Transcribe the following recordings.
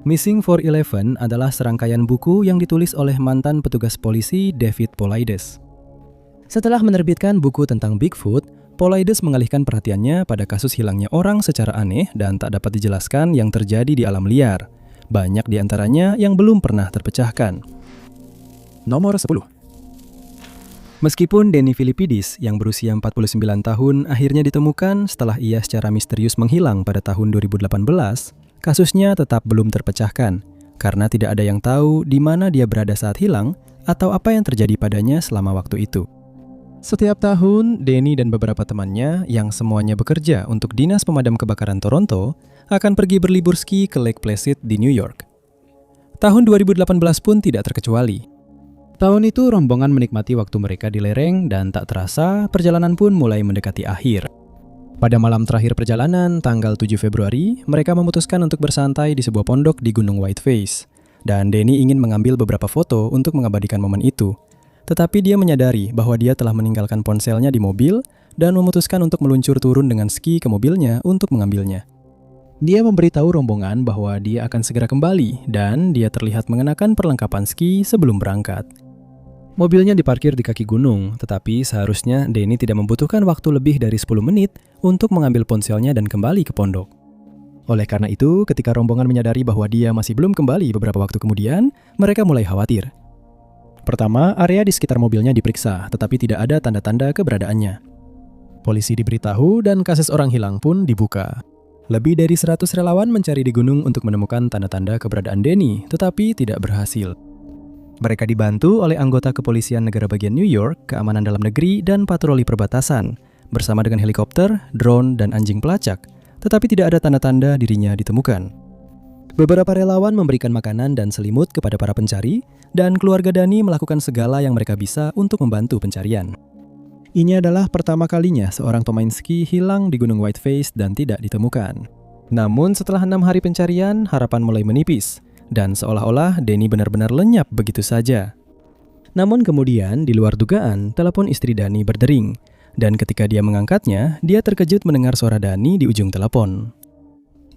Missing 411 adalah serangkaian buku yang ditulis oleh mantan petugas polisi David Paulides. Setelah menerbitkan buku tentang Bigfoot, Paulides mengalihkan perhatiannya pada kasus hilangnya orang secara aneh dan tak dapat dijelaskan yang terjadi di alam liar. Banyak di antaranya yang belum pernah terpecahkan. Nomor 10. Meskipun Danny Philippidis yang berusia 49 tahun akhirnya ditemukan setelah ia secara misterius menghilang pada tahun 2018, kasusnya tetap belum terpecahkan karena tidak ada yang tahu di mana dia berada saat hilang atau apa yang terjadi padanya selama waktu itu. Setiap tahun, Danny dan beberapa temannya yang semuanya bekerja untuk Dinas Pemadam Kebakaran Toronto akan pergi berlibur ski ke Lake Placid di New York. Tahun 2018 pun tidak terkecuali. Tahun itu rombongan menikmati waktu mereka di lereng dan tak terasa perjalanan pun mulai mendekati akhir. Pada malam terakhir perjalanan, tanggal 7 Februari, mereka memutuskan untuk bersantai di sebuah pondok di Gunung Whiteface. Dan Danny ingin mengambil beberapa foto untuk mengabadikan momen itu. Tetapi dia menyadari bahwa dia telah meninggalkan ponselnya di mobil dan memutuskan untuk meluncur turun dengan ski ke mobilnya untuk mengambilnya. Dia memberitahu rombongan bahwa dia akan segera kembali dan dia terlihat mengenakan perlengkapan ski sebelum berangkat. Mobilnya diparkir di kaki gunung, tetapi seharusnya Danny tidak membutuhkan waktu lebih dari 10 menit untuk mengambil ponselnya dan kembali ke pondok. Oleh karena itu, ketika rombongan menyadari bahwa dia masih belum kembali beberapa waktu kemudian, mereka mulai khawatir. Pertama, area di sekitar mobilnya diperiksa, tetapi tidak ada tanda-tanda keberadaannya. Polisi diberitahu dan kasus orang hilang pun dibuka. Lebih dari 100 relawan mencari di gunung untuk menemukan tanda-tanda keberadaan Danny, tetapi tidak berhasil. Mereka dibantu oleh anggota kepolisian negara bagian New York, keamanan dalam negeri, dan patroli perbatasan, bersama dengan helikopter, drone, dan anjing pelacak, tetapi tidak ada tanda-tanda dirinya ditemukan. Beberapa relawan memberikan makanan dan selimut kepada para pencari, dan keluarga Danny melakukan segala yang mereka bisa untuk membantu pencarian. Ini adalah pertama kalinya seorang pemain ski hilang di Gunung Whiteface dan tidak ditemukan. Namun setelah 6 hari pencarian, harapan mulai menipis, dan seolah-olah Danny benar-benar lenyap begitu saja. Namun kemudian, di luar dugaan, telepon istri Danny berdering, dan ketika dia mengangkatnya, dia terkejut mendengar suara Danny di ujung telepon.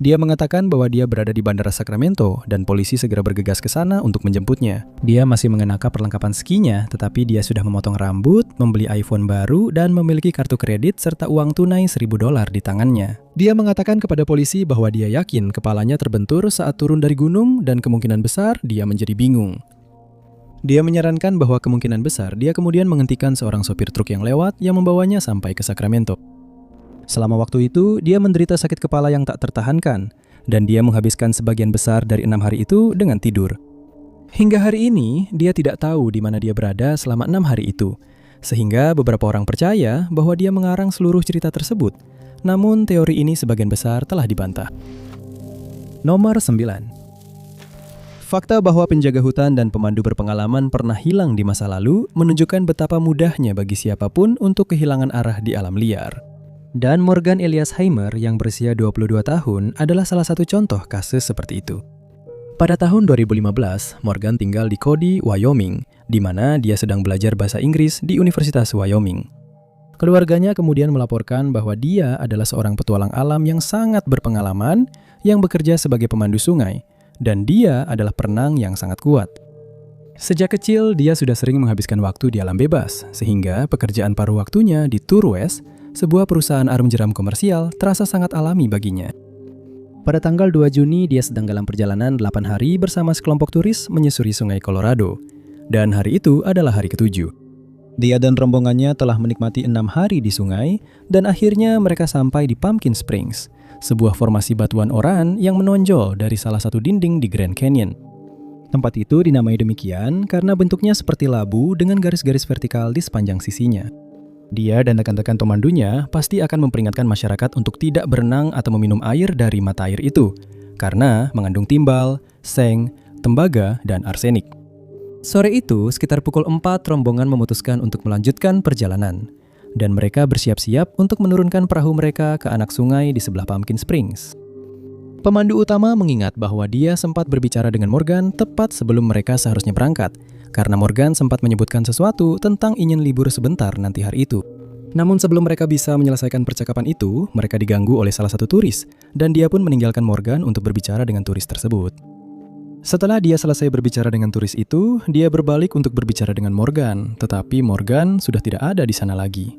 Dia mengatakan bahwa dia berada di Bandara Sacramento dan polisi segera bergegas ke sana untuk menjemputnya. Dia masih mengenakan perlengkapan skinya, tetapi dia sudah memotong rambut, membeli iPhone baru, dan memiliki kartu kredit serta uang tunai $1.000 di tangannya. Dia mengatakan kepada polisi bahwa dia yakin kepalanya terbentur saat turun dari gunung dan kemungkinan besar dia menjadi bingung. Dia menyarankan bahwa kemungkinan besar dia kemudian menghentikan seorang sopir truk yang lewat yang membawanya sampai ke Sacramento. Selama waktu itu, dia menderita sakit kepala yang tak tertahankan, dan dia menghabiskan sebagian besar dari 6 hari itu dengan tidur. Hingga hari ini, dia tidak tahu di mana dia berada selama 6 hari itu, sehingga beberapa orang percaya bahwa dia mengarang seluruh cerita tersebut. Namun, teori ini sebagian besar telah dibantah. Nomor 9. Fakta bahwa penjaga hutan dan pemandu berpengalaman pernah hilang di masa lalu menunjukkan betapa mudahnya bagi siapapun untuk kehilangan arah di alam liar. Dan Morgan Eliasheimer yang berusia 22 tahun adalah salah satu contoh kasus seperti itu. Pada tahun 2015, Morgan tinggal di Cody, Wyoming, di mana dia sedang belajar bahasa Inggris di Universitas Wyoming. Keluarganya kemudian melaporkan bahwa dia adalah seorang petualang alam yang sangat berpengalaman yang bekerja sebagai pemandu sungai, dan dia adalah perenang yang sangat kuat. Sejak kecil, dia sudah sering menghabiskan waktu di alam bebas, sehingga pekerjaan paruh waktunya di Tour West, sebuah perusahaan arung jeram komersial, terasa sangat alami baginya. Pada tanggal 2 Juni, dia sedang dalam perjalanan 8 hari bersama sekelompok turis menyusuri sungai Colorado. Dan hari itu adalah hari ke-7. Dia dan rombongannya telah menikmati 6 hari di sungai, dan akhirnya mereka sampai di Pumpkin Springs, sebuah formasi batuan oran yang menonjol dari salah satu dinding di Grand Canyon. Tempat itu dinamai demikian karena bentuknya seperti labu dengan garis-garis vertikal di sepanjang sisinya. Dia dan rekan-rekan pemandunya pasti akan memperingatkan masyarakat untuk tidak berenang atau meminum air dari mata air itu, karena mengandung timbal, seng, tembaga, dan arsenik. Sore itu, sekitar pukul 4, rombongan memutuskan untuk melanjutkan perjalanan, dan mereka bersiap-siap untuk menurunkan perahu mereka ke anak sungai di sebelah Pumpkin Springs. Pemandu utama mengingat bahwa dia sempat berbicara dengan Morgan tepat sebelum mereka seharusnya berangkat, karena Morgan sempat menyebutkan sesuatu tentang ingin libur sebentar nanti hari itu. Namun sebelum mereka bisa menyelesaikan percakapan itu, mereka diganggu oleh salah satu turis, dan dia pun meninggalkan Morgan untuk berbicara dengan turis tersebut. Setelah dia selesai berbicara dengan turis itu, dia berbalik untuk berbicara dengan Morgan, tetapi Morgan sudah tidak ada di sana lagi.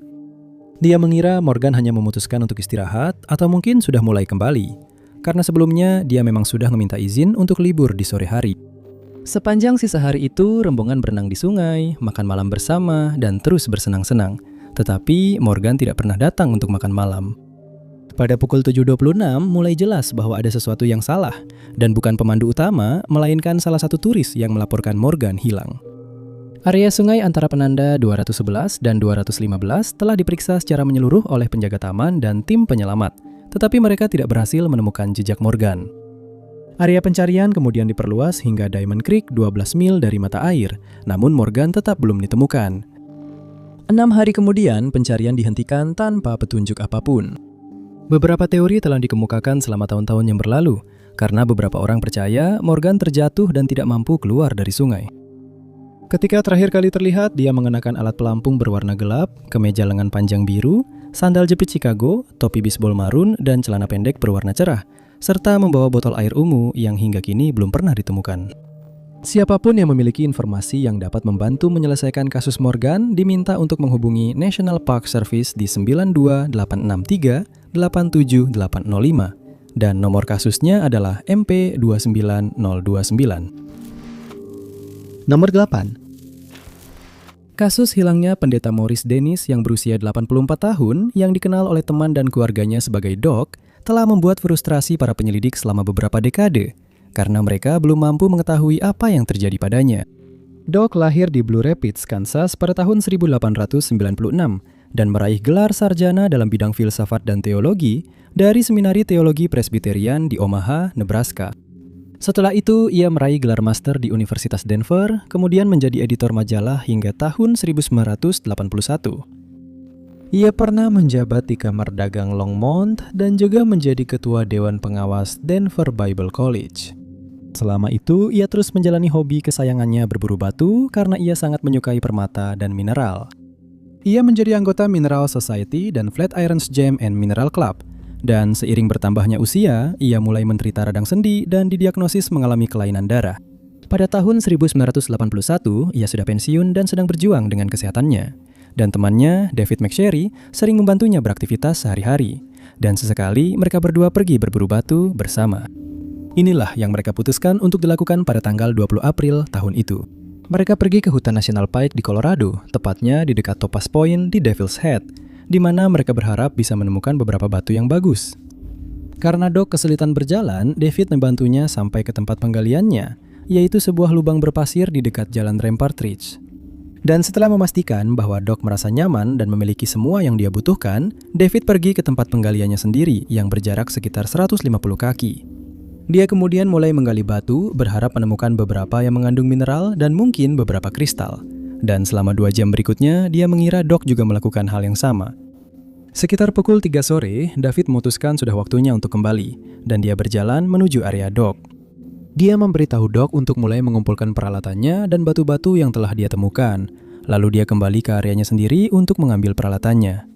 Dia mengira Morgan hanya memutuskan untuk istirahat atau mungkin sudah mulai kembali, karena sebelumnya dia memang sudah meminta izin untuk libur di sore hari. Sepanjang sisa hari itu, rombongan berenang di sungai, makan malam bersama, dan terus bersenang-senang. Tetapi Morgan tidak pernah datang untuk makan malam. Pada pukul 7.26 mulai jelas bahwa ada sesuatu yang salah, dan bukan pemandu utama, melainkan salah satu turis yang melaporkan Morgan hilang. Area sungai antara penanda 211 dan 215 telah diperiksa secara menyeluruh oleh penjaga taman dan tim penyelamat, tetapi mereka tidak berhasil menemukan jejak Morgan. Area pencarian kemudian diperluas hingga Diamond Creek 12 mil dari mata air, namun Morgan tetap belum ditemukan. 6 hari kemudian, pencarian dihentikan tanpa petunjuk apapun. Beberapa teori telah dikemukakan selama tahun-tahun yang berlalu, karena beberapa orang percaya Morgan terjatuh dan tidak mampu keluar dari sungai. Ketika terakhir kali terlihat, dia mengenakan alat pelampung berwarna gelap, kemeja lengan panjang biru, sandal jepit Chicago, topi bisbol marun, dan celana pendek berwarna cerah, serta membawa botol air ungu yang hingga kini belum pernah ditemukan. Siapapun yang memiliki informasi yang dapat membantu menyelesaikan kasus Morgan diminta untuk menghubungi National Park Service di 92863 87805 dan nomor kasusnya adalah MP29029. Nomor 8. Kasus hilangnya pendeta Morris Dennis yang berusia 84 tahun yang dikenal oleh teman dan keluarganya sebagai Doc telah membuat frustrasi para penyelidik selama beberapa dekade karena mereka belum mampu mengetahui apa yang terjadi padanya. Doc lahir di Blue Rapids, Kansas pada tahun 1896 dan meraih gelar sarjana dalam bidang filsafat dan teologi dari Seminari Teologi Presbyterian di Omaha, Nebraska. Setelah itu, ia meraih gelar master di Universitas Denver, kemudian menjadi editor majalah hingga tahun 1981. Ia pernah menjabat di Kamar Dagang Longmont dan juga menjadi ketua Dewan Pengawas Denver Bible College. Selama itu, ia terus menjalani hobi kesayangannya berburu batu karena ia sangat menyukai permata dan mineral. Ia menjadi anggota Mineral Society dan Flatirons Gem and Mineral Club, dan seiring bertambahnya usia, ia mulai menderita radang sendi dan didiagnosis mengalami kelainan darah. Pada tahun 1981, ia sudah pensiun dan sedang berjuang dengan kesehatannya. Dan temannya, David McSherry, sering membantunya beraktivitas sehari-hari. Dan sesekali mereka berdua pergi berburu batu bersama. Inilah yang mereka putuskan untuk dilakukan pada tanggal 20 April tahun itu. Mereka pergi ke hutan National Pike di Colorado, tepatnya di dekat Topaz Point di Devil's Head, di mana mereka berharap bisa menemukan beberapa batu yang bagus. Karena Doc kesulitan berjalan, David membantunya sampai ke tempat penggaliannya, yaitu sebuah lubang berpasir di dekat jalan Rampart Ridge. Dan setelah memastikan bahwa Doc merasa nyaman dan memiliki semua yang dia butuhkan, David pergi ke tempat penggaliannya sendiri yang berjarak sekitar 150 kaki. Dia kemudian mulai menggali batu, berharap menemukan beberapa yang mengandung mineral dan mungkin beberapa kristal. Dan selama 2 jam berikutnya, dia mengira Doc juga melakukan hal yang sama. Sekitar pukul 3 sore, David memutuskan sudah waktunya untuk kembali, dan dia berjalan menuju area Doc. Dia memberitahu Doc untuk mulai mengumpulkan peralatannya dan batu-batu yang telah dia temukan. Lalu dia kembali ke areanya sendiri untuk mengambil peralatannya.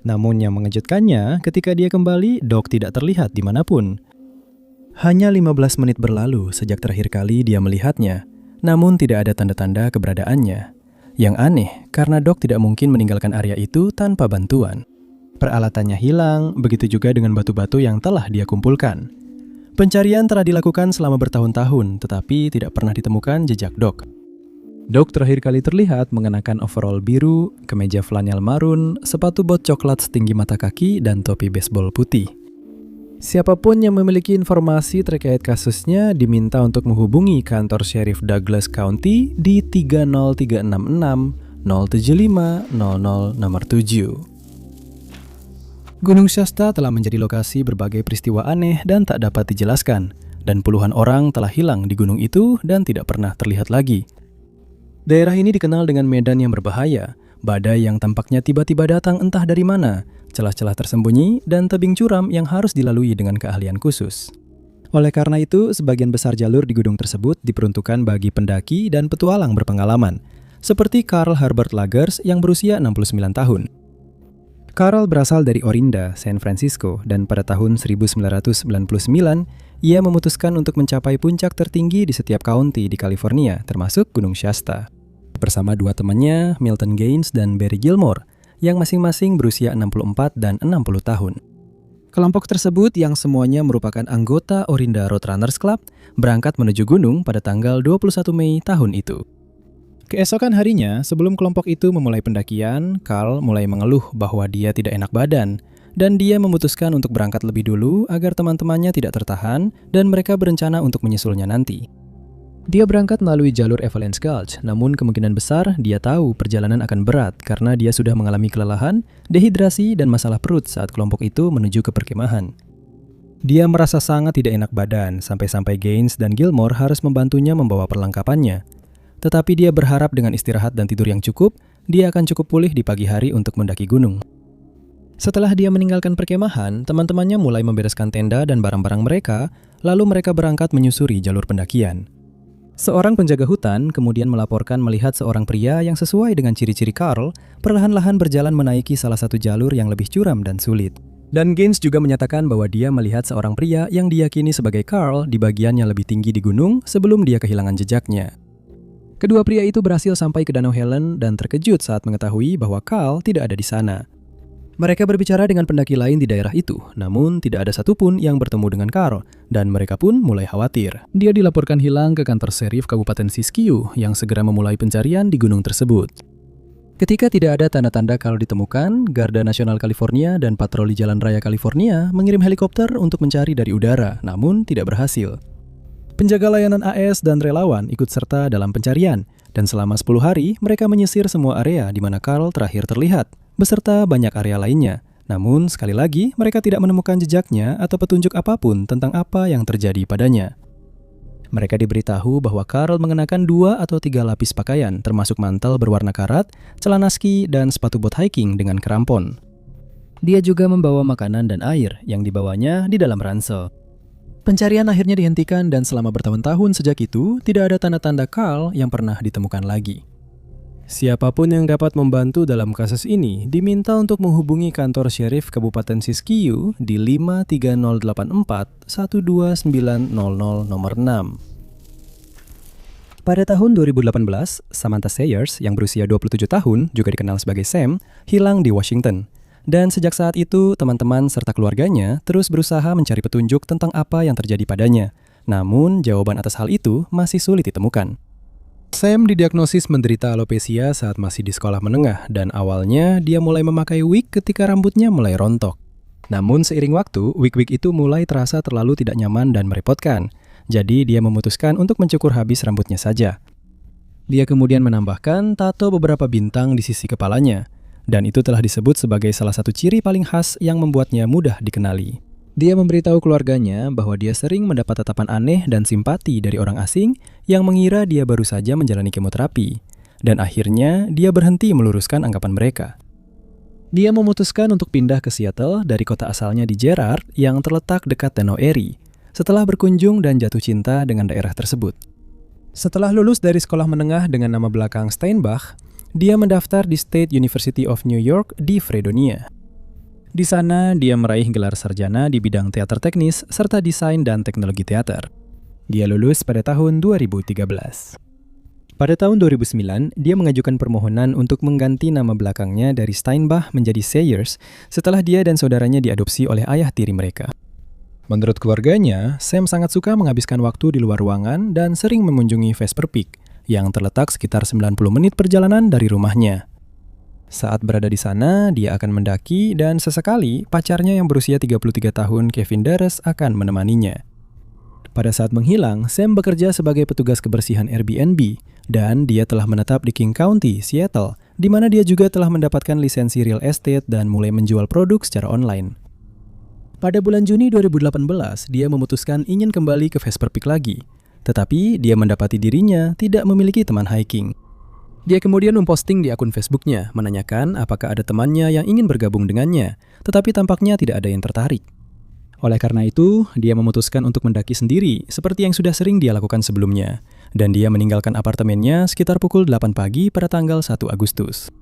Namun yang mengejutkannya, ketika dia kembali, Doc tidak terlihat dimanapun. Hanya 15 menit berlalu sejak terakhir kali dia melihatnya, namun tidak ada tanda-tanda keberadaannya. Yang aneh, karena Doc tidak mungkin meninggalkan area itu tanpa bantuan. Peralatannya hilang, begitu juga dengan batu-batu yang telah dia kumpulkan. Pencarian telah dilakukan selama bertahun-tahun, tetapi tidak pernah ditemukan jejak Doc. Doc terakhir kali terlihat mengenakan overall biru, kemeja flanel marun, sepatu bot coklat setinggi mata kaki, dan topi baseball putih. Siapapun yang memiliki informasi terkait kasusnya diminta untuk menghubungi kantor Sheriff Douglas County di 30366 075 00 nomor 7. Gunung Shasta telah menjadi lokasi berbagai peristiwa aneh dan tak dapat dijelaskan, dan puluhan orang telah hilang di gunung itu dan tidak pernah terlihat lagi. Daerah ini dikenal dengan medan yang berbahaya, badai yang tampaknya tiba-tiba datang entah dari mana, celah-celah tersembunyi, dan tebing curam yang harus dilalui dengan keahlian khusus. Oleh karena itu, sebagian besar jalur di gunung tersebut diperuntukkan bagi pendaki dan petualang berpengalaman, seperti Carl Herbert Lagers yang berusia 69 tahun. Carl berasal dari Orinda, San Francisco, dan pada tahun 1999, ia memutuskan untuk mencapai puncak tertinggi di setiap county di California, termasuk Gunung Shasta. Bersama dua temannya, Milton Gaines dan Barry Gilmore, yang masing-masing berusia 64 dan 60 tahun. Kelompok tersebut yang semuanya merupakan anggota Orinda Roadrunners Club berangkat menuju gunung pada tanggal 21 Mei tahun itu. Keesokan harinya, sebelum kelompok itu memulai pendakian, Carl mulai mengeluh bahwa dia tidak enak badan, dan dia memutuskan untuk berangkat lebih dulu agar teman-temannya tidak tertahan dan mereka berencana untuk menyusulnya nanti. Dia berangkat melalui jalur Avalanche Gulch, namun kemungkinan besar dia tahu perjalanan akan berat karena dia sudah mengalami kelelahan, dehidrasi, dan masalah perut saat kelompok itu menuju ke perkemahan. Dia merasa sangat tidak enak badan, sampai-sampai Gaines dan Gilmore harus membantunya membawa perlengkapannya. Tetapi dia berharap dengan istirahat dan tidur yang cukup, dia akan cukup pulih di pagi hari untuk mendaki gunung. Setelah dia meninggalkan perkemahan, teman-temannya mulai membereskan tenda dan barang-barang mereka, lalu mereka berangkat menyusuri jalur pendakian. Seorang penjaga hutan kemudian melaporkan melihat seorang pria yang sesuai dengan ciri-ciri Carl perlahan-lahan berjalan menaiki salah satu jalur yang lebih curam dan sulit. Dan Gaines juga menyatakan bahwa dia melihat seorang pria yang diyakini sebagai Carl di bagian yang lebih tinggi di gunung sebelum dia kehilangan jejaknya. Kedua pria itu berhasil sampai ke Danau Helen dan terkejut saat mengetahui bahwa Carl tidak ada di sana. Mereka berbicara dengan pendaki lain di daerah itu, namun tidak ada satupun yang bertemu dengan Carl, dan mereka pun mulai khawatir. Dia dilaporkan hilang ke kantor serif Kabupaten Siskiyou yang segera memulai pencarian di gunung tersebut. Ketika tidak ada tanda-tanda Carl ditemukan, Garda Nasional California dan Patroli Jalan Raya California mengirim helikopter untuk mencari dari udara, namun tidak berhasil. Penjaga layanan AS dan relawan ikut serta dalam pencarian, dan selama 10 hari mereka menyisir semua area di mana Carl terakhir terlihat, beserta banyak area lainnya. Namun, sekali lagi, mereka tidak menemukan jejaknya atau petunjuk apapun tentang apa yang terjadi padanya. Mereka diberitahu bahwa Carl mengenakan 2 atau 3 lapis pakaian, termasuk mantel berwarna karat, celana ski, dan sepatu bot hiking dengan krampon. Dia juga membawa makanan dan air yang dibawanya di dalam ransel. Pencarian akhirnya dihentikan dan selama bertahun-tahun sejak itu, tidak ada tanda-tanda Carl yang pernah ditemukan lagi. Siapapun yang dapat membantu dalam kasus ini diminta untuk menghubungi kantor Sheriff Kabupaten Siskiyou di 53084 12900 nomor 6. Pada tahun 2018, Samantha Sayers yang berusia 27 tahun, juga dikenal sebagai Sam, hilang di Washington. Dan sejak saat itu, teman-teman serta keluarganya terus berusaha mencari petunjuk tentang apa yang terjadi padanya. Namun, jawaban atas hal itu masih sulit ditemukan. Sam didiagnosis menderita alopecia saat masih di sekolah menengah dan awalnya dia mulai memakai wig ketika rambutnya mulai rontok. Namun seiring waktu, wig-wig itu mulai terasa terlalu tidak nyaman dan merepotkan. Jadi dia memutuskan untuk mencukur habis rambutnya saja. Dia kemudian menambahkan tato beberapa bintang di sisi kepalanya. Dan itu telah disebut sebagai salah satu ciri paling khas yang membuatnya mudah dikenali. Dia memberitahu keluarganya bahwa dia sering mendapat tatapan aneh dan simpati dari orang asing yang mengira dia baru saja menjalani kemoterapi. Dan akhirnya dia berhenti meluruskan anggapan mereka. Dia memutuskan untuk pindah ke Seattle dari kota asalnya di Gerard yang terletak dekat Danau Erie, setelah berkunjung dan jatuh cinta dengan daerah tersebut. Setelah lulus dari sekolah menengah dengan nama belakang Steinbach, dia mendaftar di State University of New York di Fredonia. Di sana, dia meraih gelar sarjana di bidang teater teknis serta desain dan teknologi teater. Dia lulus pada tahun 2013. Pada tahun 2009, dia mengajukan permohonan untuk mengganti nama belakangnya dari Steinbach menjadi Sayers setelah dia dan saudaranya diadopsi oleh ayah tiri mereka. Menurut keluarganya, Sam sangat suka menghabiskan waktu di luar ruangan dan sering mengunjungi Vesper Peak, yang terletak sekitar 90 menit perjalanan dari rumahnya. Saat berada di sana, dia akan mendaki dan sesekali pacarnya yang berusia 33 tahun, Kevin Dares, akan menemaninya. Pada saat menghilang, Sam bekerja sebagai petugas kebersihan Airbnb dan dia telah menetap di King County, Seattle, di mana dia juga telah mendapatkan lisensi real estate dan mulai menjual produk secara online. Pada bulan Juni 2018, dia memutuskan ingin kembali ke Vesper Peak lagi, tetapi dia mendapati dirinya tidak memiliki teman hiking. Dia kemudian memposting di akun Facebooknya, menanyakan apakah ada temannya yang ingin bergabung dengannya, tetapi tampaknya tidak ada yang tertarik. Oleh karena itu, dia memutuskan untuk mendaki sendiri, seperti yang sudah sering dia lakukan sebelumnya, dan dia meninggalkan apartemennya sekitar pukul 8 pagi pada tanggal 1 Agustus.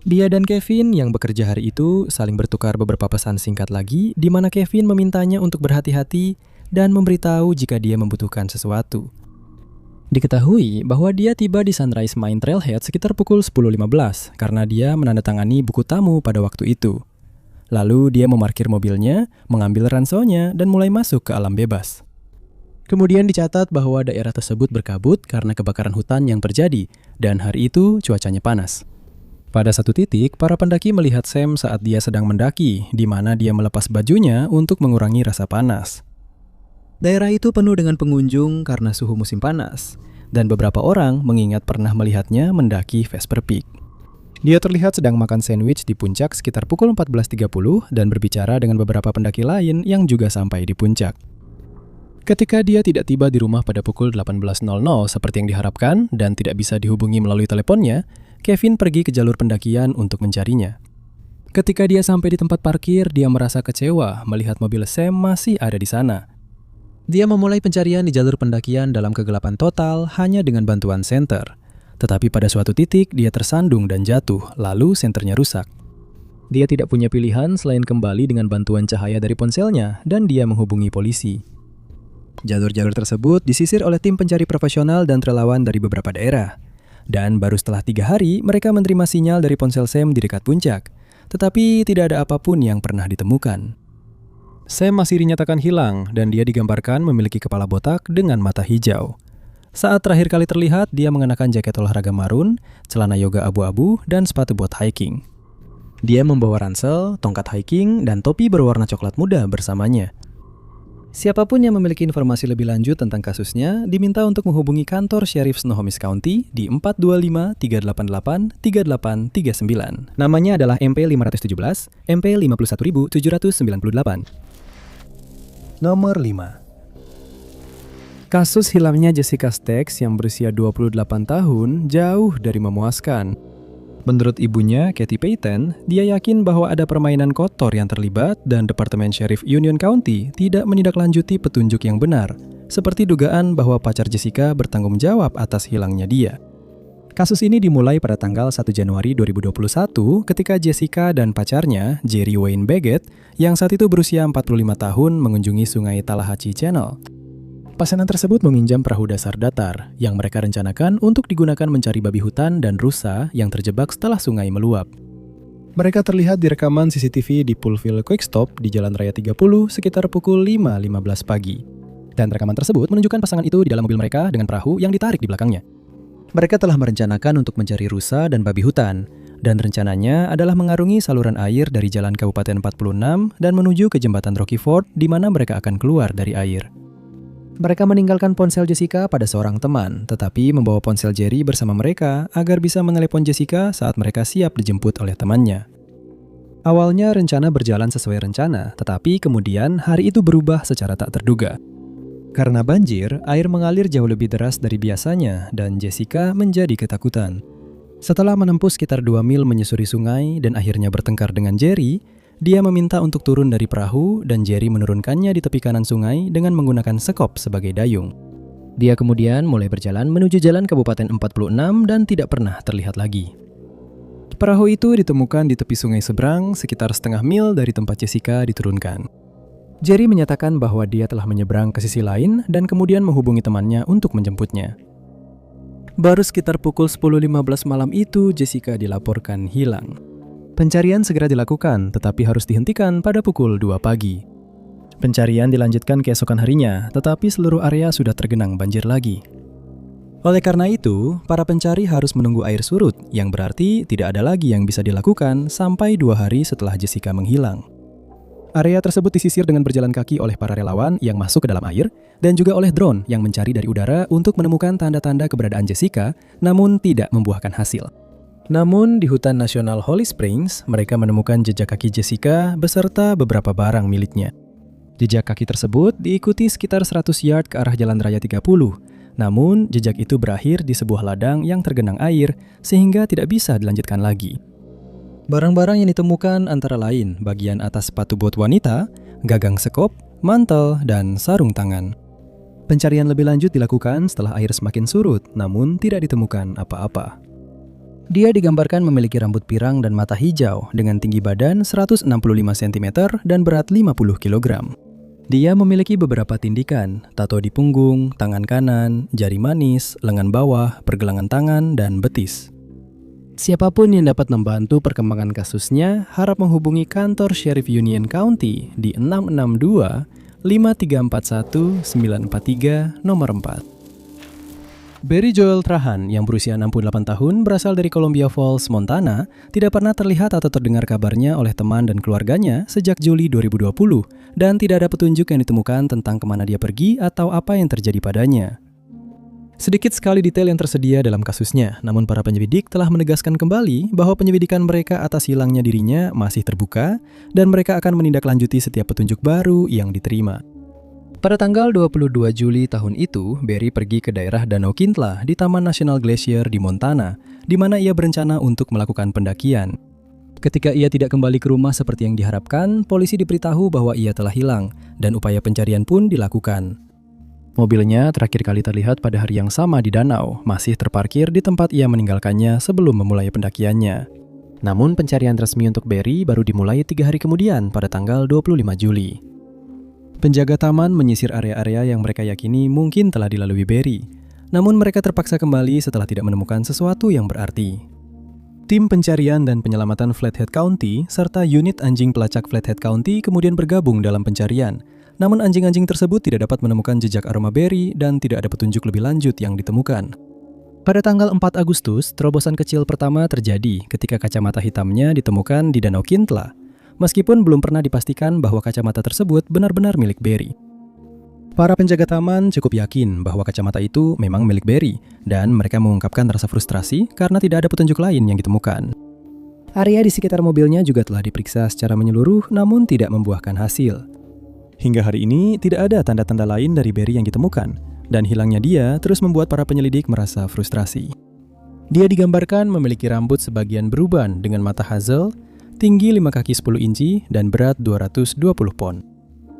Dia dan Kevin yang bekerja hari itu saling bertukar beberapa pesan singkat lagi, di mana Kevin memintanya untuk berhati-hati dan memberitahu jika dia membutuhkan sesuatu. Diketahui bahwa dia tiba di Sunrise Mine Trailhead sekitar pukul 10.15 karena dia menandatangani buku tamu pada waktu itu. Lalu dia memarkir mobilnya, mengambil ranselnya, dan mulai masuk ke alam bebas. Kemudian dicatat bahwa daerah tersebut berkabut karena kebakaran hutan yang terjadi, dan hari itu cuacanya panas. Pada satu titik, para pendaki melihat Sam saat dia sedang mendaki, di mana dia melepas bajunya untuk mengurangi rasa panas. Daerah itu penuh dengan pengunjung karena suhu musim panas, dan beberapa orang mengingat pernah melihatnya mendaki Vesper Peak. Dia terlihat sedang makan sandwich di puncak sekitar pukul 14.30 dan berbicara dengan beberapa pendaki lain yang juga sampai di puncak. Ketika dia tidak tiba di rumah pada pukul 18.00 seperti yang diharapkan dan tidak bisa dihubungi melalui teleponnya, Kevin pergi ke jalur pendakian untuk mencarinya. Ketika dia sampai di tempat parkir, dia merasa kecewa melihat mobil Sam masih ada di sana. Dia memulai pencarian di jalur pendakian dalam kegelapan total hanya dengan bantuan senter. Tetapi pada suatu titik, dia tersandung dan jatuh, lalu senternya rusak. Dia tidak punya pilihan selain kembali dengan bantuan cahaya dari ponselnya dan dia menghubungi polisi. Jalur-jalur tersebut disisir oleh tim pencari profesional dan relawan dari beberapa daerah. Dan baru setelah 3 hari, mereka menerima sinyal dari ponsel Sam di dekat puncak. Tetapi tidak ada apapun yang pernah ditemukan. Sam masih dinyatakan hilang dan dia digambarkan memiliki kepala botak dengan mata hijau. Saat terakhir kali terlihat, dia mengenakan jaket olahraga marun, celana yoga abu-abu, dan sepatu bot hiking. Dia membawa ransel, tongkat hiking, dan topi berwarna coklat muda bersamanya. Siapapun yang memiliki informasi lebih lanjut tentang kasusnya diminta untuk menghubungi kantor Sheriff Snohomish County di 425-388-3839. Namanya adalah MP517, MP51798. Nomor 5. Kasus hilangnya Jessica Staggs yang berusia 28 tahun jauh dari memuaskan. Menurut ibunya, Kathy Payton, dia yakin bahwa ada permainan kotor yang terlibat dan Departemen Sheriff Union County tidak menindaklanjuti petunjuk yang benar, seperti dugaan bahwa pacar Jessica bertanggung jawab atas hilangnya dia. Kasus ini dimulai pada tanggal 1 Januari 2021 ketika Jessica dan pacarnya, Jerry Wayne Baggett, yang saat itu berusia 45 tahun mengunjungi sungai Tallahatchie Channel. Pasangan tersebut meminjam perahu dasar datar yang mereka rencanakan untuk digunakan mencari babi hutan dan rusa yang terjebak setelah sungai meluap. Mereka terlihat di rekaman CCTV di Poolville Quickstop di Jalan Raya 30 sekitar pukul 5.15 pagi. Dan rekaman tersebut menunjukkan pasangan itu di dalam mobil mereka dengan perahu yang ditarik di belakangnya. Mereka telah merencanakan untuk mencari rusa dan babi hutan, dan rencananya adalah mengarungi saluran air dari Jalan Kabupaten 46 dan menuju ke Jembatan Rocky Ford di mana mereka akan keluar dari air. Mereka meninggalkan ponsel Jessica pada seorang teman, tetapi membawa ponsel Jerry bersama mereka agar bisa menelepon Jessica saat mereka siap dijemput oleh temannya. Awalnya rencana berjalan sesuai rencana, tetapi kemudian hari itu berubah secara tak terduga. Karena banjir, air mengalir jauh lebih deras dari biasanya dan Jessica menjadi ketakutan. Setelah menempuh sekitar 2 mil menyusuri sungai dan akhirnya bertengkar dengan Jerry, dia meminta untuk turun dari perahu dan Jerry menurunkannya di tepi kanan sungai dengan menggunakan sekop sebagai dayung. Dia kemudian mulai berjalan menuju Jalan Kabupaten 46 dan tidak pernah terlihat lagi. Perahu itu ditemukan di tepi sungai seberang sekitar setengah mil dari tempat Jessica diturunkan. Jerry menyatakan bahwa dia telah menyeberang ke sisi lain dan kemudian menghubungi temannya untuk menjemputnya. Baru sekitar pukul 10.15 malam itu Jessica dilaporkan hilang. Pencarian segera dilakukan, tetapi harus dihentikan pada pukul 2 pagi. Pencarian dilanjutkan keesokan harinya, tetapi seluruh area sudah tergenang banjir lagi. Oleh karena itu, para pencari harus menunggu air surut, yang berarti tidak ada lagi yang bisa dilakukan sampai 2 hari setelah Jessica menghilang. Area tersebut disisir dengan berjalan kaki oleh para relawan yang masuk ke dalam air, dan juga oleh drone yang mencari dari udara untuk menemukan tanda-tanda keberadaan Jessica, namun tidak membuahkan hasil. Namun, di Hutan Nasional Holly Springs, mereka menemukan jejak kaki Jessica beserta beberapa barang miliknya. Jejak kaki tersebut diikuti sekitar 100 yard ke arah Jalan Raya 30. Namun, jejak itu berakhir di sebuah ladang yang tergenang air sehingga tidak bisa dilanjutkan lagi. Barang-barang yang ditemukan antara lain bagian atas sepatu bot wanita, gagang sekop, mantel, dan sarung tangan. Pencarian lebih lanjut dilakukan setelah air semakin surut, namun tidak ditemukan apa-apa. Dia digambarkan memiliki rambut pirang dan mata hijau dengan tinggi badan 165 cm dan berat 50 kg. Dia memiliki beberapa tindikan, tato di punggung, tangan kanan, jari manis, lengan bawah, pergelangan tangan, dan betis. Siapapun yang dapat membantu perkembangan kasusnya harap menghubungi kantor Sheriff Union County di 662-5341-943 nomor 4. Barry Joel Trahan yang berusia 68 tahun berasal dari Columbia Falls, Montana, tidak pernah terlihat atau terdengar kabarnya oleh teman dan keluarganya sejak Juli 2020 dan tidak ada petunjuk yang ditemukan tentang kemana dia pergi atau apa yang terjadi padanya. Sedikit sekali detail yang tersedia dalam kasusnya, namun para penyelidik telah menegaskan kembali bahwa penyelidikan mereka atas hilangnya dirinya masih terbuka dan mereka akan menindaklanjuti setiap petunjuk baru yang diterima. Pada tanggal 22 Juli tahun itu, Barry pergi ke daerah Danau Kintla di Taman Nasional Glacier di Montana, di mana ia berencana untuk melakukan pendakian. Ketika ia tidak kembali ke rumah seperti yang diharapkan, polisi diberitahu bahwa ia telah hilang, dan upaya pencarian pun dilakukan. Mobilnya terakhir kali terlihat pada hari yang sama di danau, masih terparkir di tempat ia meninggalkannya sebelum memulai pendakiannya. Namun pencarian resmi untuk Barry baru dimulai 3 hari kemudian pada tanggal 25 Juli. Penjaga taman menyisir area-area yang mereka yakini mungkin telah dilalui Barry. Namun mereka terpaksa kembali setelah tidak menemukan sesuatu yang berarti. Tim pencarian dan penyelamatan Flathead County serta unit anjing pelacak Flathead County kemudian bergabung dalam pencarian. Namun anjing-anjing tersebut tidak dapat menemukan jejak aroma Barry dan tidak ada petunjuk lebih lanjut yang ditemukan. Pada tanggal 4 Agustus, terobosan kecil pertama terjadi ketika kacamata hitamnya ditemukan di Danau Kintla. Meskipun belum pernah dipastikan bahwa kacamata tersebut benar-benar milik Barry. Para penjaga taman cukup yakin bahwa kacamata itu memang milik Barry, dan mereka mengungkapkan rasa frustrasi karena tidak ada petunjuk lain yang ditemukan. Area di sekitar mobilnya juga telah diperiksa secara menyeluruh, namun tidak membuahkan hasil. Hingga hari ini, tidak ada tanda-tanda lain dari Barry yang ditemukan, dan hilangnya dia terus membuat para penyelidik merasa frustrasi. Dia digambarkan memiliki rambut sebagian beruban dengan mata hazel, tinggi 5 kaki 10 inci, dan berat 220 pon.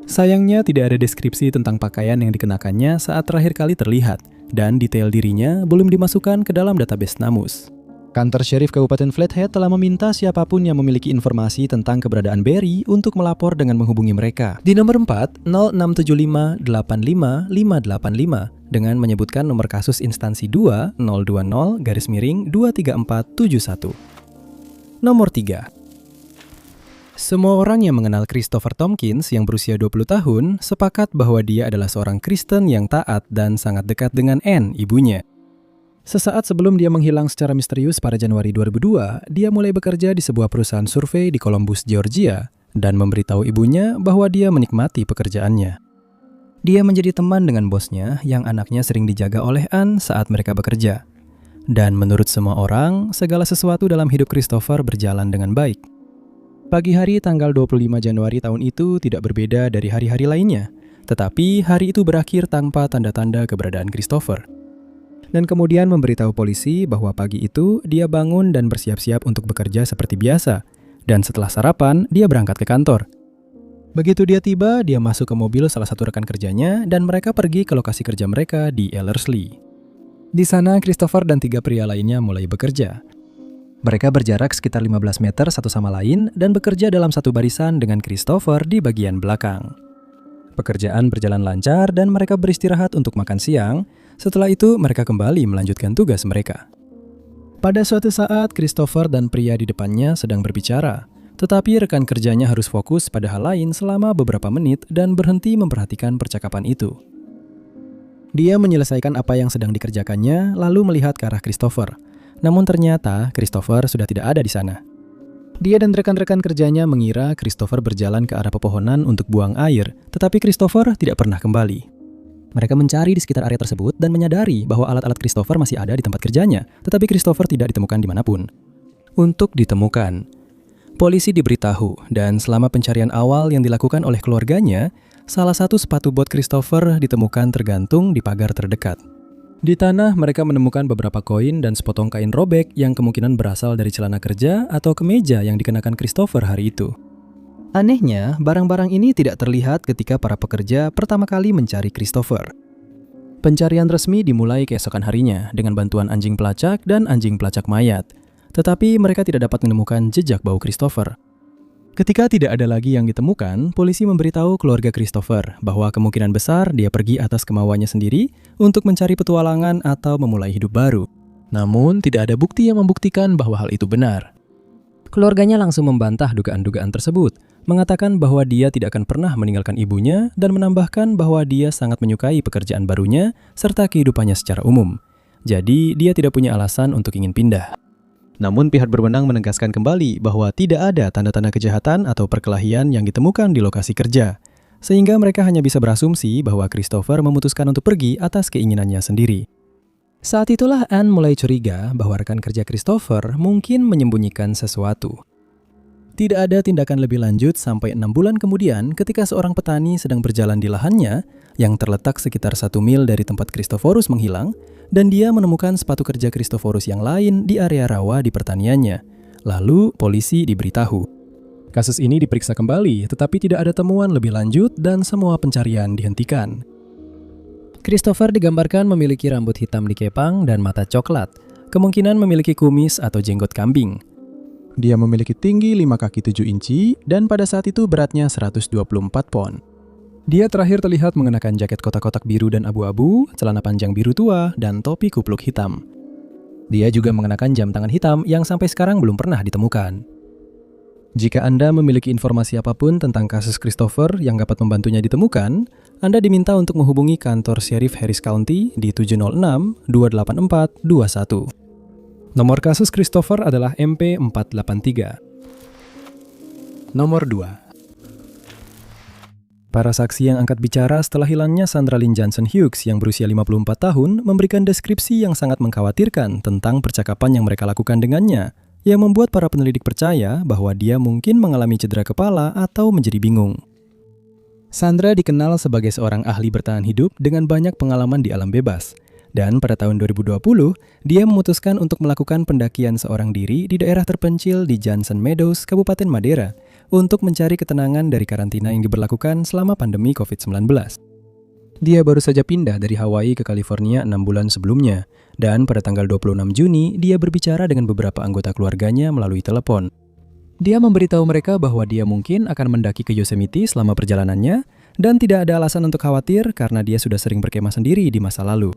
Sayangnya tidak ada deskripsi tentang pakaian yang dikenakannya saat terakhir kali terlihat, dan detail dirinya belum dimasukkan ke dalam database NAMUS. Kantor Sheriff Kabupaten Flathead telah meminta siapapun yang memiliki informasi tentang keberadaan Barry untuk melapor dengan menghubungi mereka di nomor 4 0675 85 585 dengan menyebutkan nomor kasus instansi 2 020-23471. Nomor 3. Semua orang yang mengenal Christopher Tompkins yang berusia 20 tahun sepakat bahwa dia adalah seorang Kristen yang taat dan sangat dekat dengan Anne, ibunya. Sesaat sebelum dia menghilang secara misterius pada Januari 2002, dia mulai bekerja di sebuah perusahaan survei di Columbus, Georgia, dan memberitahu ibunya bahwa dia menikmati pekerjaannya. Dia menjadi teman dengan bosnya yang anaknya sering dijaga oleh Anne saat mereka bekerja. Dan menurut semua orang, segala sesuatu dalam hidup Christopher berjalan dengan baik. Pagi hari tanggal 25 Januari tahun itu tidak berbeda dari hari-hari lainnya, tetapi hari itu berakhir tanpa tanda-tanda keberadaan Christopher. Dan kemudian memberitahu polisi bahwa pagi itu dia bangun dan bersiap-siap untuk bekerja seperti biasa, dan setelah sarapan dia berangkat ke kantor. Begitu dia tiba, dia masuk ke mobil salah satu rekan kerjanya dan mereka pergi ke lokasi kerja mereka di Ellerslie. Di sana Christopher dan 3 pria lainnya mulai bekerja. Mereka berjarak sekitar 15 meter satu sama lain dan bekerja dalam satu barisan dengan Christopher di bagian belakang. Pekerjaan berjalan lancar dan mereka beristirahat untuk makan siang. Setelah itu, mereka kembali melanjutkan tugas mereka. Pada suatu saat, Christopher dan pria di depannya sedang berbicara. Tetapi rekan kerjanya harus fokus pada hal lain selama beberapa menit dan berhenti memperhatikan percakapan itu. Dia menyelesaikan apa yang sedang dikerjakannya, lalu melihat ke arah Christopher. Namun ternyata Christopher sudah tidak ada di sana. Dia dan rekan-rekan kerjanya mengira Christopher berjalan ke arah pepohonan untuk buang air, tetapi Christopher tidak pernah kembali. Mereka mencari di sekitar area tersebut dan menyadari bahwa alat-alat Christopher masih ada di tempat kerjanya, tetapi Christopher tidak ditemukan dimanapun. Untuk ditemukan, polisi diberitahu dan selama pencarian awal yang dilakukan oleh keluarganya, salah satu sepatu bot Christopher ditemukan tergantung di pagar terdekat. Di tanah, mereka menemukan beberapa koin dan sepotong kain robek yang kemungkinan berasal dari celana kerja atau kemeja yang dikenakan Christopher hari itu. Anehnya, barang-barang ini tidak terlihat ketika para pekerja pertama kali mencari Christopher. Pencarian resmi dimulai keesokan harinya dengan bantuan anjing pelacak dan anjing pelacak mayat. Tetapi mereka tidak dapat menemukan jejak bau Christopher. Ketika tidak ada lagi yang ditemukan, polisi memberitahu keluarga Christopher bahwa kemungkinan besar dia pergi atas kemauannya sendiri untuk mencari petualangan atau memulai hidup baru. Namun, tidak ada bukti yang membuktikan bahwa hal itu benar. Keluarganya langsung membantah dugaan-dugaan tersebut, mengatakan bahwa dia tidak akan pernah meninggalkan ibunya dan menambahkan bahwa dia sangat menyukai pekerjaan barunya serta kehidupannya secara umum. Jadi, dia tidak punya alasan untuk ingin pindah. Namun pihak berwenang menegaskan kembali bahwa tidak ada tanda-tanda kejahatan atau perkelahian yang ditemukan di lokasi kerja, sehingga mereka hanya bisa berasumsi bahwa Christopher memutuskan untuk pergi atas keinginannya sendiri. Saat itulah Anne mulai curiga bahwa rekan kerja Christopher mungkin menyembunyikan sesuatu. Tidak ada tindakan lebih lanjut sampai 6 bulan kemudian ketika seorang petani sedang berjalan di lahannya yang terletak sekitar 1 mil dari tempat Christophorus menghilang, dan dia menemukan sepatu kerja Christophorus yang lain di area rawa di pertaniannya. Lalu polisi diberitahu. Kasus ini diperiksa kembali, tetapi tidak ada temuan lebih lanjut dan semua pencarian dihentikan. Christopher digambarkan memiliki rambut hitam dikepang dan mata coklat, kemungkinan memiliki kumis atau jenggot kambing. Dia memiliki tinggi 5 kaki 7 inci dan pada saat itu beratnya 124 pon. Dia terakhir terlihat mengenakan jaket kotak-kotak biru dan abu-abu, celana panjang biru tua, dan topi kupluk hitam. Dia juga mengenakan jam tangan hitam yang sampai sekarang belum pernah ditemukan. Jika Anda memiliki informasi apapun tentang kasus Christopher yang dapat membantunya ditemukan, Anda diminta untuk menghubungi kantor Sheriff Harris County di 706-284-21. Nomor kasus Christopher adalah MP483. Nomor 2. Para saksi yang angkat bicara setelah hilangnya Sandra Lynn Johnson Hughes yang berusia 54 tahun memberikan deskripsi yang sangat mengkhawatirkan tentang percakapan yang mereka lakukan dengannya, yang membuat para penelidik percaya bahwa dia mungkin mengalami cedera kepala atau menjadi bingung. Sandra dikenal sebagai seorang ahli bertahan hidup dengan banyak pengalaman di alam bebas, dan pada tahun 2020, dia memutuskan untuk melakukan pendakian seorang diri di daerah terpencil di Johnson Meadows, Kabupaten Madera, untuk mencari ketenangan dari karantina yang diberlakukan selama pandemi COVID-19. Dia baru saja pindah dari Hawaii ke California 6 bulan sebelumnya, dan pada tanggal 26 Juni, dia berbicara dengan beberapa anggota keluarganya melalui telepon. Dia memberitahu mereka bahwa dia mungkin akan mendaki ke Yosemite selama perjalanannya, dan tidak ada alasan untuk khawatir karena dia sudah sering berkemah sendiri di masa lalu.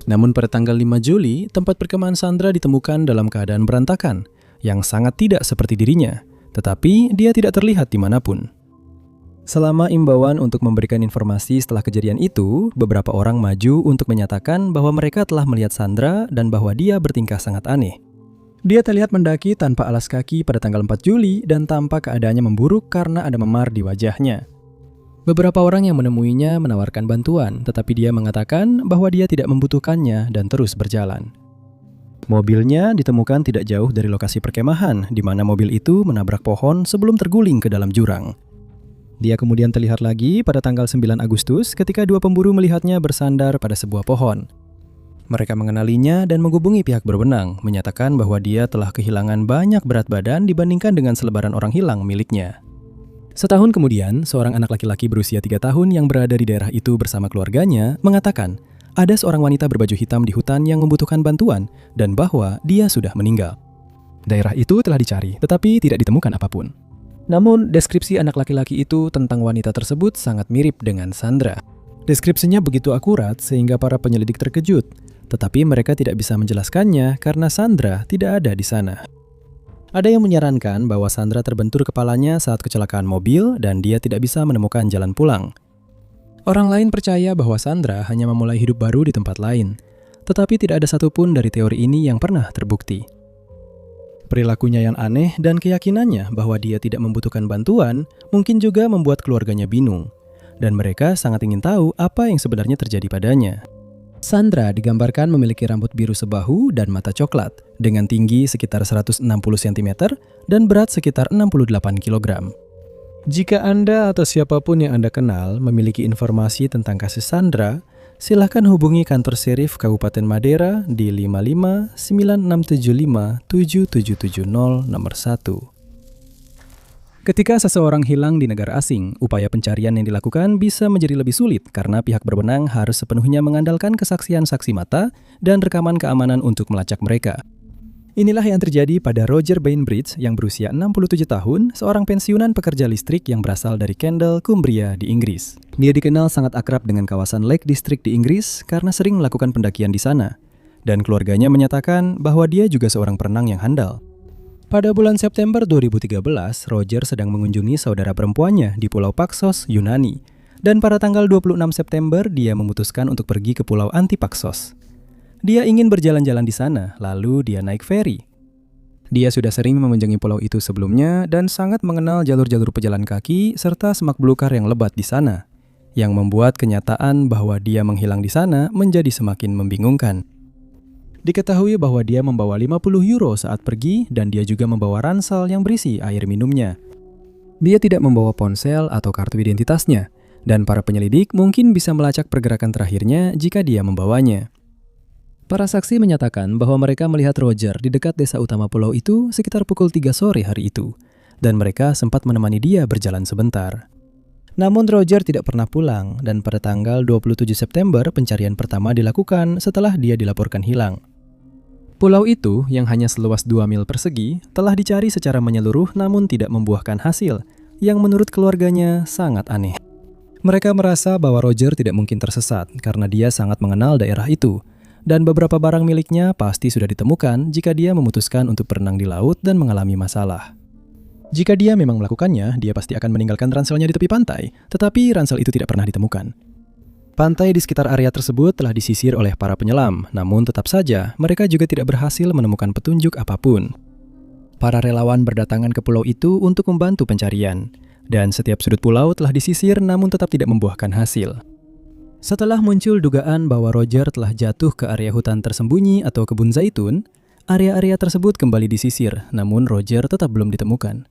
Namun pada tanggal 5 Juli, tempat perkemahan Sandra ditemukan dalam keadaan berantakan, yang sangat tidak seperti dirinya, tetapi dia tidak terlihat dimanapun. Selama imbauan untuk memberikan informasi setelah kejadian itu, beberapa orang maju untuk menyatakan bahwa mereka telah melihat Sandra dan bahwa dia bertingkah sangat aneh. Dia terlihat mendaki tanpa alas kaki pada tanggal 4 Juli dan tampak keadaannya memburuk karena ada memar di wajahnya. Beberapa orang yang menemuinya menawarkan bantuan, tetapi dia mengatakan bahwa dia tidak membutuhkannya dan terus berjalan. Mobilnya ditemukan tidak jauh dari lokasi perkemahan, di mana mobil itu menabrak pohon sebelum terguling ke dalam jurang. Dia kemudian terlihat lagi pada tanggal 9 Agustus ketika 2 pemburu melihatnya bersandar pada sebuah pohon. Mereka mengenalinya dan menghubungi pihak berwenang, menyatakan bahwa dia telah kehilangan banyak berat badan dibandingkan dengan selebaran orang hilang miliknya. Setahun kemudian, seorang anak laki-laki berusia 3 tahun yang berada di daerah itu bersama keluarganya mengatakan ada seorang wanita berbaju hitam di hutan yang membutuhkan bantuan dan bahwa dia sudah meninggal. Daerah itu telah dicari, tetapi tidak ditemukan apapun. Namun, deskripsi anak laki-laki itu tentang wanita tersebut sangat mirip dengan Sandra. Deskripsinya begitu akurat sehingga para penyelidik terkejut, tetapi mereka tidak bisa menjelaskannya karena Sandra tidak ada di sana. Ada yang menyarankan bahwa Sandra terbentur kepalanya saat kecelakaan mobil dan dia tidak bisa menemukan jalan pulang. Orang lain percaya bahwa Sandra hanya memulai hidup baru di tempat lain, tetapi tidak ada satupun dari teori ini yang pernah terbukti. Perilakunya yang aneh dan keyakinannya bahwa dia tidak membutuhkan bantuan mungkin juga membuat keluarganya bingung, dan mereka sangat ingin tahu apa yang sebenarnya terjadi padanya. Sandra digambarkan memiliki rambut biru sebahu dan mata coklat, dengan tinggi sekitar 160 cm dan berat sekitar 68 kg. Jika Anda atau siapapun yang Anda kenal memiliki informasi tentang kasus Sandra, silakan hubungi kantor Sheriff Kabupaten Madera di 55 9675 7770 nomor 1. Ketika seseorang hilang di negara asing, upaya pencarian yang dilakukan bisa menjadi lebih sulit karena pihak berwenang harus sepenuhnya mengandalkan kesaksian saksi mata dan rekaman keamanan untuk melacak mereka. Inilah yang terjadi pada Roger Bainbridge yang berusia 67 tahun, seorang pensiunan pekerja listrik yang berasal dari Kendal, Cumbria di Inggris. Dia dikenal sangat akrab dengan kawasan Lake District di Inggris karena sering melakukan pendakian di sana. Dan keluarganya menyatakan bahwa dia juga seorang perenang yang handal. Pada bulan September 2013, Roger sedang mengunjungi saudara perempuannya di Pulau Paxos, Yunani. Dan pada tanggal 26 September, dia memutuskan untuk pergi ke Pulau Antipaxos. Dia ingin berjalan-jalan di sana, lalu dia naik feri. Dia sudah sering mengunjungi pulau itu sebelumnya dan sangat mengenal jalur-jalur pejalan kaki serta semak belukar yang lebat di sana, yang membuat kenyataan bahwa dia menghilang di sana menjadi semakin membingungkan. Diketahui bahwa dia membawa 50 euro saat pergi dan dia juga membawa ransel yang berisi air minumnya. Dia tidak membawa ponsel atau kartu identitasnya, dan para penyelidik mungkin bisa melacak pergerakan terakhirnya jika dia membawanya. Para saksi menyatakan bahwa mereka melihat Roger di dekat desa utama pulau itu sekitar pukul 3 sore hari itu, dan mereka sempat menemani dia berjalan sebentar. Namun Roger tidak pernah pulang, dan pada tanggal 27 September pencarian pertama dilakukan setelah dia dilaporkan hilang. Pulau itu, yang hanya seluas 2 mil persegi, telah dicari secara menyeluruh namun tidak membuahkan hasil, yang menurut keluarganya sangat aneh. Mereka merasa bahwa Roger tidak mungkin tersesat karena dia sangat mengenal daerah itu, dan beberapa barang miliknya pasti sudah ditemukan jika dia memutuskan untuk berenang di laut dan mengalami masalah. Jika dia memang melakukannya, dia pasti akan meninggalkan ranselnya di tepi pantai, tetapi ransel itu tidak pernah ditemukan. Pantai di sekitar area tersebut telah disisir oleh para penyelam, namun tetap saja mereka juga tidak berhasil menemukan petunjuk apapun. Para relawan berdatangan ke pulau itu untuk membantu pencarian, dan setiap sudut pulau telah disisir namun tetap tidak membuahkan hasil. Setelah muncul dugaan bahwa Roger telah jatuh ke area hutan tersembunyi atau kebun zaitun, area-area tersebut kembali disisir, namun Roger tetap belum ditemukan.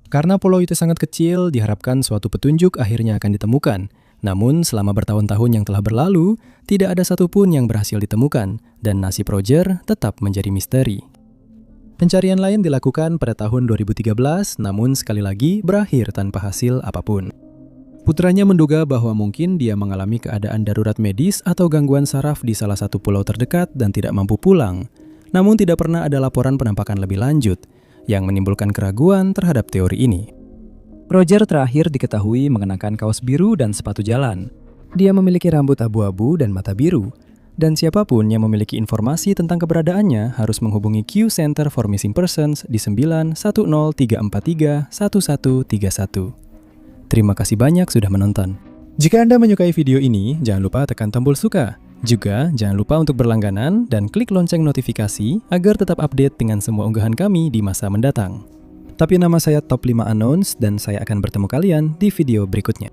Karena pulau itu sangat kecil, diharapkan suatu petunjuk akhirnya akan ditemukan. Namun, selama bertahun-tahun yang telah berlalu, tidak ada satupun yang berhasil ditemukan, dan nasib Roger tetap menjadi misteri. Pencarian lain dilakukan pada tahun 2013, namun sekali lagi berakhir tanpa hasil apapun. Putranya menduga bahwa mungkin dia mengalami keadaan darurat medis atau gangguan saraf di salah satu pulau terdekat dan tidak mampu pulang. Namun tidak pernah ada laporan penampakan lebih lanjut, yang menimbulkan keraguan terhadap teori ini. Roger terakhir diketahui mengenakan kaos biru dan sepatu jalan. Dia memiliki rambut abu-abu dan mata biru. Dan siapapun yang memiliki informasi tentang keberadaannya harus menghubungi Q Center for Missing Persons di 910-343-1131. Terima kasih banyak sudah menonton. Jika Anda menyukai video ini, jangan lupa tekan tombol suka. Juga, jangan lupa untuk berlangganan dan klik lonceng notifikasi agar tetap update dengan semua unggahan kami di masa mendatang. Tapi nama saya Top 5 Unknowns dan saya akan bertemu kalian di video berikutnya.